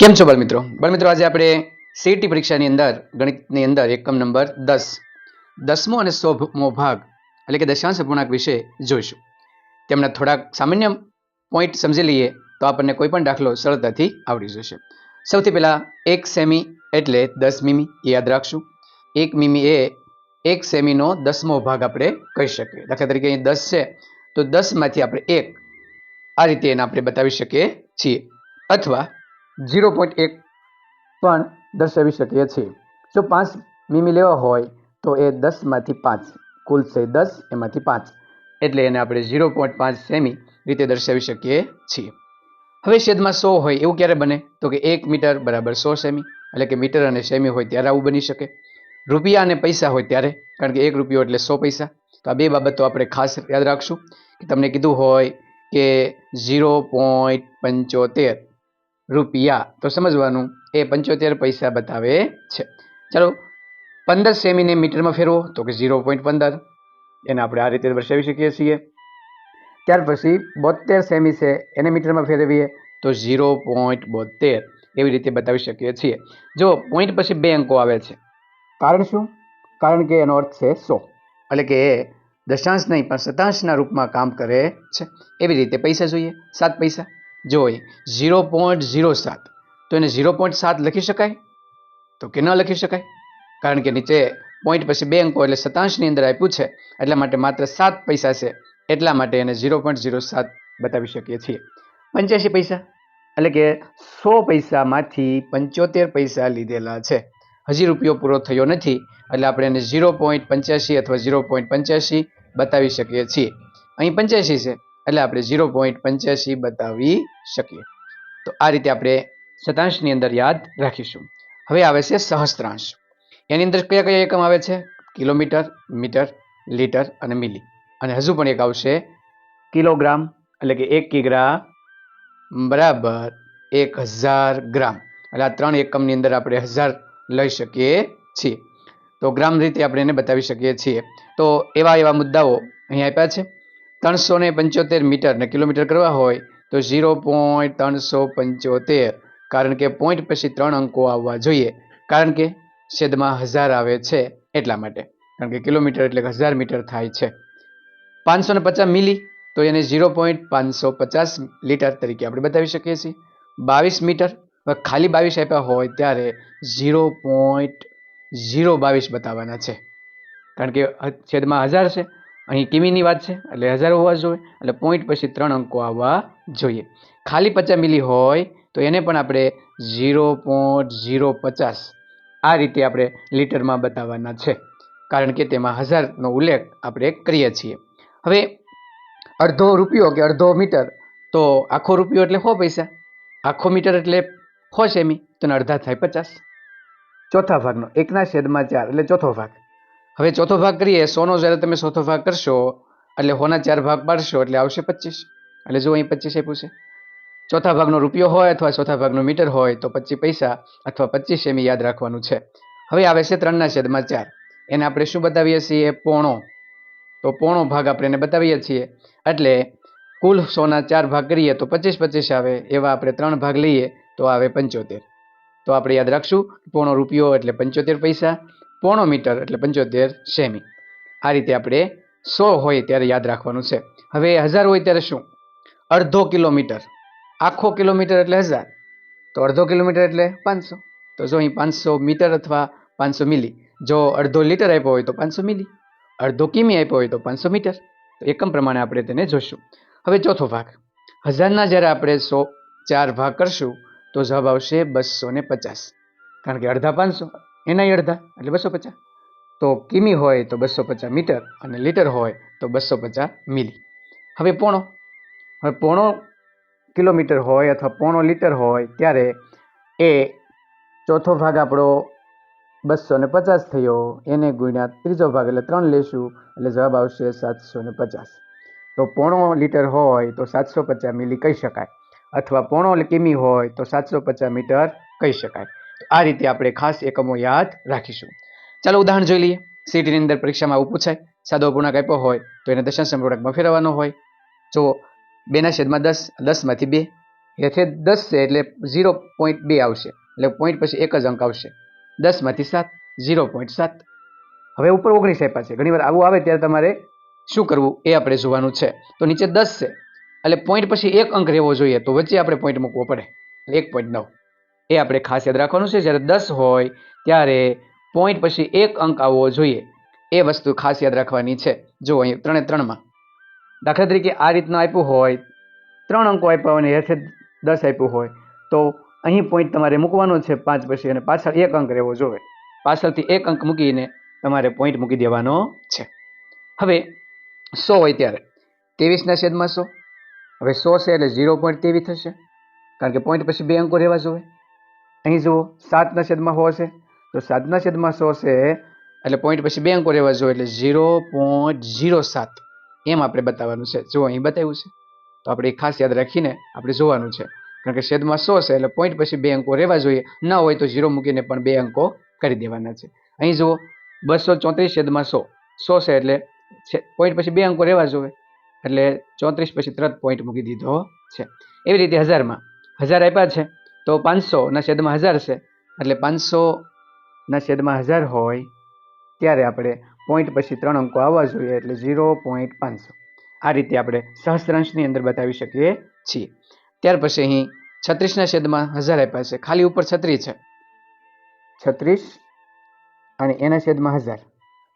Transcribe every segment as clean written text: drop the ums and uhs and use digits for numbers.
કેમ છો બાળમિત્રો? બાળમિત્રો, આજે આપણે સીઈટી પરીક્ષાની અંદર ગણિતની અંદર એકમ નંબર 10મો અને 100મો ભાગ એટલે કે દશાંશ અપૂર્ણાંક વિશે જોઈશું. તેમના થોડાક સામાન્ય પોઈન્ટ સમજી લઈએ તો આપણને કોઈ પણ દાખલો સરળતાથી આવડી જશે. સૌથી પહેલા 1 સેમી એટલે 10 મીમી એ યાદ રાખશું. 1 મીમી એ 1 સેમીનો 10મો ભાગ આપણે કહી શકીએ. દાખલા તરીકે અહીં 10 છે તો 10 માંથી આપણે 1 આ રીતે એને આપણે બતાવી શકીએ છીએ, અથવા 0.1 પણ દર્શાવી શકીએ છીએ. જો 5 મીમી લેવા હોય તો એ 10 માંથી 5, કુલ છે 10, એમાંથી 5 એટલે એને આપણે 0.5 સેમી રીતે દર્શાવી શકીએ છીએ. હવે છેદમાં 100 હોય એવું ક્યારે બને? તો કે 1 મીટર બરાબર 100 સેમી, એટલે કે મીટર અને સેમી હોય ત્યારે આવું બની શકે. રૂપિયા અને પૈસા હોય ત્યારે, કારણ કે 1 રૂપિયો એટલે 100 પૈસા. તો આ બે બાબતો આપણે ખાસ યાદ રાખશું. કે તમને કીધું હોય કે 0.75 રૂપિયા, તો સમજવાનું એ 75 પૈસા બતાવે છે. ચાલો 15 સેમીને મીટરમાં ફેરવો તો કે 0.15, એને આપણે આ રીતે દર્શાવી શકીએ છીએ. ત્યાર પછી 72 સેમી છે એને મીટરમાં ફેરવીએ તો 0.72 એવી રીતે બતાવી શકીએ છીએ. જો પોઈન્ટ પછી 2 અંકો આવે છે, કારણ શું? કારણ કે એનો અર્થ છે 100, એટલે કે એ દશાંશ નહીં પણ શતાંશના રૂપમાં કામ કરે છે. એવી રીતે પૈસા જોઈએ, 7 પૈસા. જો 0.07 તો એને 0.7 લખી શકાય? તો કે ન લખી શકાય, કારણ કે નીચે પોઈન્ટ પછી 2 અંકો એટલે શતાંશની અંદર આપ્યું છે, એટલા માટે માત્ર 7 પૈસા છે, એટલા માટે એને 0.07 બતાવી શકીએ છીએ. 85 પૈસા એટલે કે 100 પૈસામાંથી 75 પૈસા લીધેલા છે, હજી રૂપિયો પૂરો થયો નથી, એટલે આપણે એને 0.85 અથવા 0.85 બતાવી શકીએ છીએ. અહીં 85 છે એટલે આપણે 0.85 બતાવી શકીએ. તો આ રીતે આપણે શતાંશની અંદર યાદ રાખીશું. હવે આવે છે સહસ્ત્રાંશ. એની અંદર કયા કયા એકમ આવે છે? કિલોમીટર, મીટર, લીટર અને મિલી. અને હજુ પણ એક આવશે કિલોગ્રામ, એટલે કે 1 કિગ્રા બરાબર 1000 ગ્રામ. એટલે આ 3 એકમની અંદર આપણે 1000 લઈ શકીએ છીએ. તો ગ્રામ રીતે આપણે એને બતાવી શકીએ છીએ. તો એવા મુદ્દાઓ અહીં આપ્યા છે. 375 મીટર ને કિલોમીટર કરવા હોય તો 0.375, કારણ કે પોઈન્ટ પછી 3 અંકો આવવા જોઈએ, કારણ કે છેદમાં 1000 આવે છે એટલા માટે, કારણ કે કિલોમીટર એટલે 1000 મીટર થાય છે. 550 મિલી તો એને 0.550 લીટર તરીકે આપણે બતાવી શકીએ છીએ. 22 મીટર, ખાલી 22 આપ્યા હોય ત્યારે 0.022 બતાવવાના છે, કારણ કે છેદમાં 1000 છે, અહીં કિમીની વાત છે એટલે 1000 હોવા જોઈએ, એટલે પોઈન્ટ પછી 3 અંકો આવવા જોઈએ. ખાલી 50 મિલી હોય તો એને પણ આપણે 0.050 આ રીતે આપણે લીટરમાં બતાવવાના છે, કારણ કે તેમાં 1000નો ઉલ્લેખ આપણે કરીએ છીએ. હવે અડધો રૂપિયો કે અડધો મીટર, તો આખો રૂપિયો એટલે 100 પૈસા, આખો મીટર એટલે 100 સેમી, તો અડધા થાય 50. ચોથા ભાગનો 1/4 એટલે ચોથો ભાગ. હવે ચોથો ભાગ કરીએ, 100નો જ્યારે તમે ચોથો ભાગ કરશો એટલે 100ના 4 ભાગ પાડશો એટલે આવશે 25. એટલે જો અહીં 25 આપ્યું છે. ચોથા ભાગનો રૂપિયો હોય અથવા ચોથા ભાગનો મીટર હોય તો 25 પૈસા અથવા 25 સેમી યાદ રાખવાનું છે. હવે આવે છે 3/4, એને આપણે શું બતાવીએ છીએ? પોણો. તો પોણો ભાગ આપણે એને બતાવીએ છીએ, એટલે કુલ 100ના 4 ભાગ કરીએ તો 25 આવે, એવા આપણે 3 ભાગ લઈએ તો આવે 75. તો આપણે યાદ રાખશું, પોણો રૂપિયો એટલે 75 પૈસા, પોણો મીટર એટલે 75 સેમી. આ રીતે આપણે 100 હોય ત્યારે યાદ રાખવાનું છે. હવે 1000 હોય ત્યારે શું? અડધો કિલોમીટર, આખો કિલોમીટર એટલે 1000, તો અડધો કિલોમીટર એટલે 500. તો જો અહીં 500 મીટર અથવા 500 મિલી. જો અડધો લીટર આપ્યો હોય તો 500 મિલી, અડધો કિમી આપ્યો હોય તો 500 મીટર. તો એકમ પ્રમાણે આપણે તેને જોઈશું. હવે ચોથો ભાગ, 1000ના જ્યારે આપણે 4 ભાગ કરશું તો જવાબ આવશે 250, કારણ કે અડધા 500, એના અડધા એટલે 250. તો કિમી હોય તો 250 મીટર અને લીટર હોય તો 250 મિલી. હવે પોણો કિલોમીટર હોય અથવા પોણો લીટર હોય ત્યારે એ ચોથો ભાગ આપણો 250 થયો, એને ગુણ્યા ત્રીજો ભાગ એટલે 3 લેશું, એટલે જવાબ આવશે 750. તો પોણો લીટર હોય તો 750 મિલી કહી શકાય, અથવા પોણો કિમી હોય તો 750 મીટર કહી શકાય. આ રીતે આપણે ખાસ એકમો યાદ રાખીશું. ચાલો ઉદાહરણ જોઈ લઈએ. સીઈટીની અંદર પરીક્ષામાં આવું પૂછાય. સાદો અપૂર્ણાંક આપ્યો હોય તો એને દશાંશ અપૂર્ણાંકમાં ફેરવવાનો હોય. જો 2/10, 10માંથી 2, હેઠે 10 છે એટલે 0.2 આવશે, એટલે પોઈન્ટ પછી એક જ અંક આવશે. 10માંથી 7, 0.7. હવે ઉપર 19 આપ્યા છે. ઘણીવાર આવું આવે ત્યારે તમારે શું કરવું એ આપણે જોવાનું છે. તો નીચે 10 છે એટલે પોઈન્ટ પછી એક અંક રહેવો જોઈએ, તો વચ્ચે આપણે પોઈન્ટ મૂકવો પડે, 1.9. એ આપણે ખાસ યાદ રાખવાનું છે. જ્યારે 10 હોય ત્યારે પોઈન્ટ પછી એક અંક આવવો જોઈએ, એ વસ્તુ ખાસ યાદ રાખવાની છે. જો અહીં 3 દાખલા તરીકે આ રીતના આપ્યું હોય, 3 અંકો આપ્યા હોય અને હેઠે 10 આપ્યું હોય, તો અહીં પોઈન્ટ તમારે મૂકવાનો છે 5 પછી, અને પાછળ એક અંક રહેવો જોઈએ. પાછળથી એક અંક મૂકીને તમારે પોઈન્ટ મૂકી દેવાનો છે. હવે 100 હોય ત્યારે 23/100. હવે 100 છે એટલે 0.23 થશે, કારણ કે પોઈન્ટ પછી બે અંકો રહેવા જોઈએ. અહીં જુઓ 7/100 છે, તો 7/100 છે એટલે પોઈન્ટ પછી બે અંકો રહેવા જોઈએ, એટલે 0.07 એમ આપણે બતાવવાનું છે. જો અહીં બતાવ્યું છે, તો આપણે ખાસ યાદ રાખીને આપણે જોવાનું છે, કારણ કે છેદમાં 100 છે એટલે પોઈન્ટ પછી બે અંકો રહેવા જોઈએ. ન હોય તો 0 મૂકીને પણ બે અંકો કરી દેવાના છે. અહીં જુઓ 234/100. 100 છે એટલે પોઈન્ટ પછી બે અંકો રહેવા જોઈએ, એટલે 34 પછી તરત પોઈન્ટ મૂકી દીધો છે. એવી રીતે 1000માં 1000 આપ્યા છે, તો 500/1000 છે, એટલે 500/1000 હોય ત્યારે આપણે પોઈન્ટ પછી 3 અંકો આવવા જોઈએ, એટલે 0.500. આ રીતે આપણે સહસ્ત્રાંશની અંદર બતાવી શકીએ છીએ. ત્યાર પછી અહીં 36/1000 આપ્યા છે, ખાલી ઉપર 36 છે, 36 અને એના છેદમાં 1000.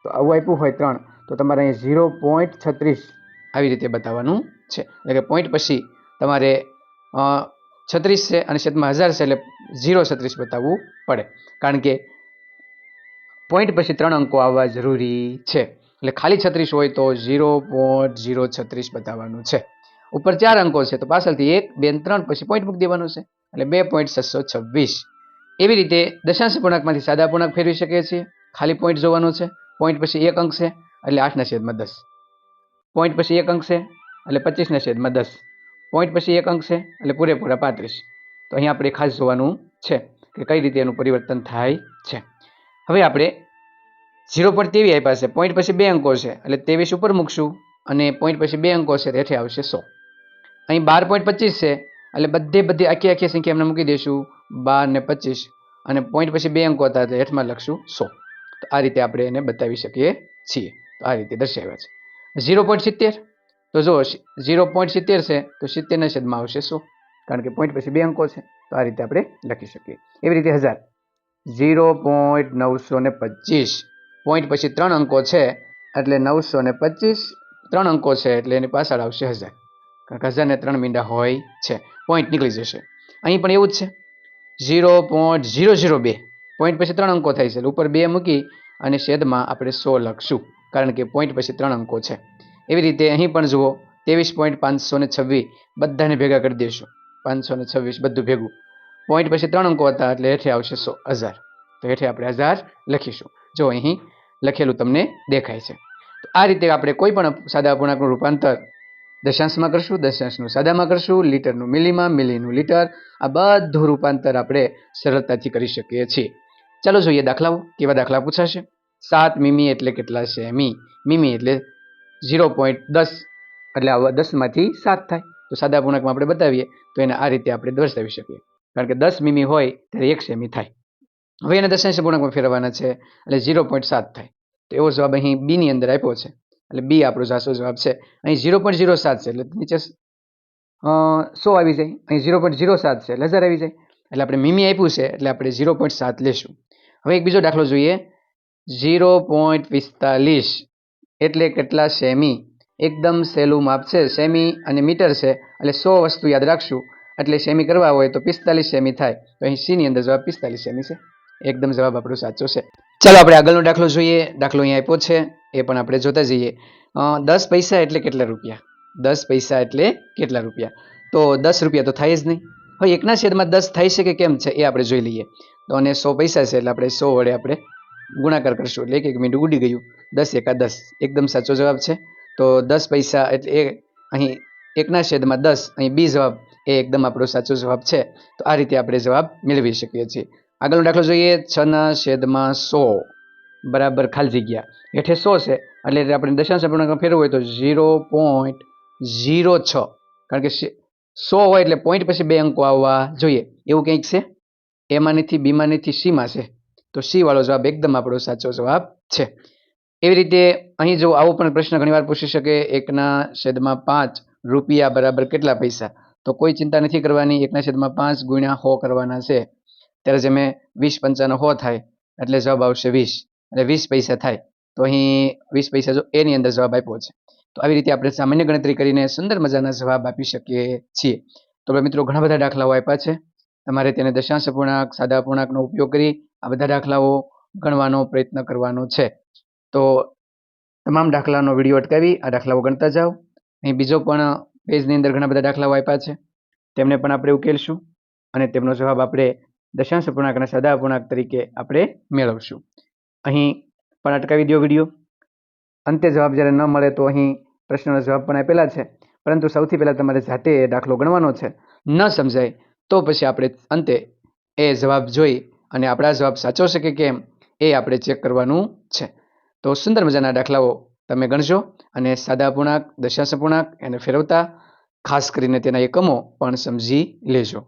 તો આવું આપ્યું હોય 3, તો તમારે અહીં 0.36 આવી રીતે બતાવવાનું છે. એટલે કે પોઈન્ટ પછી તમારે 36 છે અને છેદમાં 1000 છે, એટલે 0.36 બતાવવું પડે, કારણ કે પોઈન્ટ પછી 3 અંકો આવવા જરૂરી છે. એટલે ખાલી 36 હોય તો 0.036 બતાવવાનું છે. ઉપર 4 અંકો છે, તો પાછળથી 1, 2 અને 3 પછી પોઈન્ટ મૂકી દેવાનું છે, એટલે 2.626. એવી રીતે દશાંશ પૂર્ણાંકમાંથી સાદા પૂર્ણાંક ફેરવી શકીએ છીએ. ખાલી પોઈન્ટ જોવાનું છે. પોઈન્ટ પછી એક અંક છે એટલે 8/10. પોઈન્ટ પછી એક અંક છે એટલે 25/10. પોઈન્ટ પછી એક અંક છે એટલે પૂરેપૂરા 35. તો અહીં આપણે ખાસ જોવાનું છે કે કઈ રીતે એનું પરિવર્તન થાય છે. હવે આપણે 0.23 આપ્યા છે, પોઈન્ટ પછી બે અંકો છે એટલે 23 ઉપર મૂકશું, અને પોઈન્ટ પછી બે અંકો છે હેઠે આવશે 100. અહીં 12.25 છે એટલે બધી આખી સંખ્યા એમને મૂકી દઈશું, 12 ને 25, અને પોઈન્ટ પછી બે અંકો હતા એટલે હેઠમાં લખશું 100. તો આ રીતે આપણે એને બતાવી શકીએ છીએ. તો આ રીતે દર્શાવ્યા છે. 0.70, તો જો 0.70 છે તો 70/100 આવશે 100, કારણ કે પોઈન્ટ પછી બે અંકો છે. તો આ રીતે આપણે લખી શકીએ. એવી રીતે 1000 0.925, પોઈન્ટ પછી 3 અંકો છે એટલે 925, 3 અંકો છે એટલે એની પાછળ આવશે 1000, કારણ કે 1000 ને 3 મીંડા હોય છે, પોઈન્ટ નીકળી જશે. અહીં પણ એવું જ છે. 0.002, પોઈન્ટ પછી 3 અંકો થાય છે એટલે ઉપર 2 મૂકી અને છેદમાં આપણે 100 લખશું, કારણ કે પોઈન્ટ પછી 3 અંકો છે. એવી રીતે અહીં પણ જુઓ 23.526, બધાને ભેગા કરી દઈશું, 526 બધું ભેગું. પોઈન્ટ પછી 3 અંકો હતા એટલે હેઠે આવશે 1000, તો હેઠે આપણે 1000 લખીશું. જો અહીં લખેલું તમને દેખાય છે. તો આ રીતે આપણે કોઈ પણ સાદા અપૂર્ણાંકનું રૂપાંતર દશાંશમાં કરશું, દશાંશનું સાદામાં કરશું, લીટરનું મિલીમાં, મિલીનું લીટર, આ બધું રૂપાંતર આપણે સરળતાથી કરી શકીએ છીએ. ચાલો જોઈએ દાખલાઓ. કેવા દાખલા પૂછાશે? 7 મીમી એટલે કેટલા સેમી? મીમી એટલે 0.10, એટલે 10માંથી 7 થાય. તો સાદા પૂર્ણાંકમાં આપણે બતાવીએ તો એને આ રીતે આપણે દર્શાવી શકીએ, કારણ કે 10 મીમી હોય ત્યારે 1 સેમી થાય. હવે એને દશાંશ પૂર્ણાંકમાં ફેરવવાના છે એટલે 0.7 થાય. તો એવો જવાબ અહીં બી ની અંદર આપ્યો છે, એટલે બી આપણો સાચો જવાબ છે. અહીં 0.07 છે એટલે નીચે 100 આવી જાય. અહીં 0.07 છે એટલે 1000 આવી જાય. એટલે આપણે મીમી આપ્યું છે એટલે આપણે 0.7 લેશું. હવે એક બીજો દાખલો જોઈએ. 0.45 એટલે કેટલા સેમી? એકદમ સહેલું માપ છે. સેમી અને મીટર છે એટલે 100 વસ્તુ યાદ રાખશું, એટલે સેમી કરવા હોય તો 45 સેમી થાય. તો અહીં સી ની અંદર જવાબ 45 સેમી છે. એકદમ જવાબ આપણો સાચો છે. ચાલો આપણે આગળનો દાખલો જોઈએ. દાખલો અહીં આપ્યો છે, એ પણ આપણે જોતા જઈએ. 10 પૈસા એટલે કેટલા રૂપિયા? 10 પૈસા એટલે કેટલા રૂપિયા? તો 10 રૂપિયા તો થાય જ નહીં. હવે 1/10 થાય છે કે કેમ છે એ આપણે જોઈ લઈએ. તો અને 100 પૈસા છે એટલે આપણે 100 વડે આપણે ગુણાકાર કરશું, એટલે એક મિનિટ ઉડી ગયું. 10 એકા 10 એકદમ સાચો જવાબ છે. તો 10 પૈસા એટલે એ અહીં 1/10, અહીં બી જવાબ એ એકદમ આપણો સાચો જવાબ છે. તો આ રીતે આપણે જવાબ મેળવી શકીએ છીએ. આગળનો દાખલો જોઈએ. 6/100 બરાબર ખાલી જગ્યા, હેઠે 100 છે એટલે આપણે દશાંશ અપૂર્ણાંકમાં ફેરવવું હોય તો 0.06, કારણ કે 100 હોય એટલે પોઈન્ટ પછી 2 અંકો આવવા જોઈએ એવું કંઈક છે. એમાં નથી, બીમાં નથી, સીમાં છે. તો સી વાળો જવાબ એકદમ આપણો સાચો જવાબ છે. એવી રીતે અહીં જો આવો પણ પ્રશ્ન ઘણીવાર પૂછી શકે, 1/5 રૂપિયા બરાબર કેટલા પૈસા? તો કોઈ ચિંતા નથી કરવાની, 1/5 ગુણ્યા 100 કરવાના છે. ત્યારે જે મેં 20 પંચાનો 100 થાય એટલે જવાબ આવશે 20 એટલે 20 પૈસા થાય. તો અહીં 20 પૈસા જો એની અંદર જવાબ આપ્યો છે. તો આવી રીતે આપણે સામાન્ય ગણતરી કરીને સુંદર મજાના જવાબ આપી શકીએ છીએ. તો હવે મિત્રો ઘણા બધા દાખલાઓ આપ્યા છે. તમારે તેને દશાંશ અપૂર્ણાંક, સાદા અપૂર્ણાંકનો ઉપયોગ કરી આ બધા દાખલાઓ ગણવાનો પ્રયત્ન કરવાનો છે. તો તમામ દાખલાનો વિડીયો અટકાવી આ દાખલાઓ ગણતા જાઓ. અહીં બીજો પણ પેજની અંદર ઘણા બધા દાખલાઓ આપ્યા છે, તેમને પણ આપણે ઉકેલશું અને તેમનો જવાબ આપણે દશાંશ અપૂર્ણાંક અને સાદા અપૂર્ણાંક તરીકે આપણે મેળવશું. અહીં પણ અટકાવી દો વિડીયો. અંતે જવાબ જ્યારે ન મળે તો અહીં પ્રશ્નનો જવાબ પણ આપેલા છે, પરંતુ સૌથી પહેલાં તમારે જાતે એ દાખલો ગણવાનો છે. ન સમજાય તો પછી આપણે અંતે એ જવાબ જોઈ અને આપણા જવાબ સાચો છે કે કેમ એ આપણે ચેક કરવાનું છે. તો સુંદર મજાના દાખલાઓ તમે ગણજો અને સાદા અપૂર્ણાંક, દશાંશ અપૂર્ણાંક એને ફેરવતા ખાસ કરીને તેના એકમો પણ સમજી લેજો.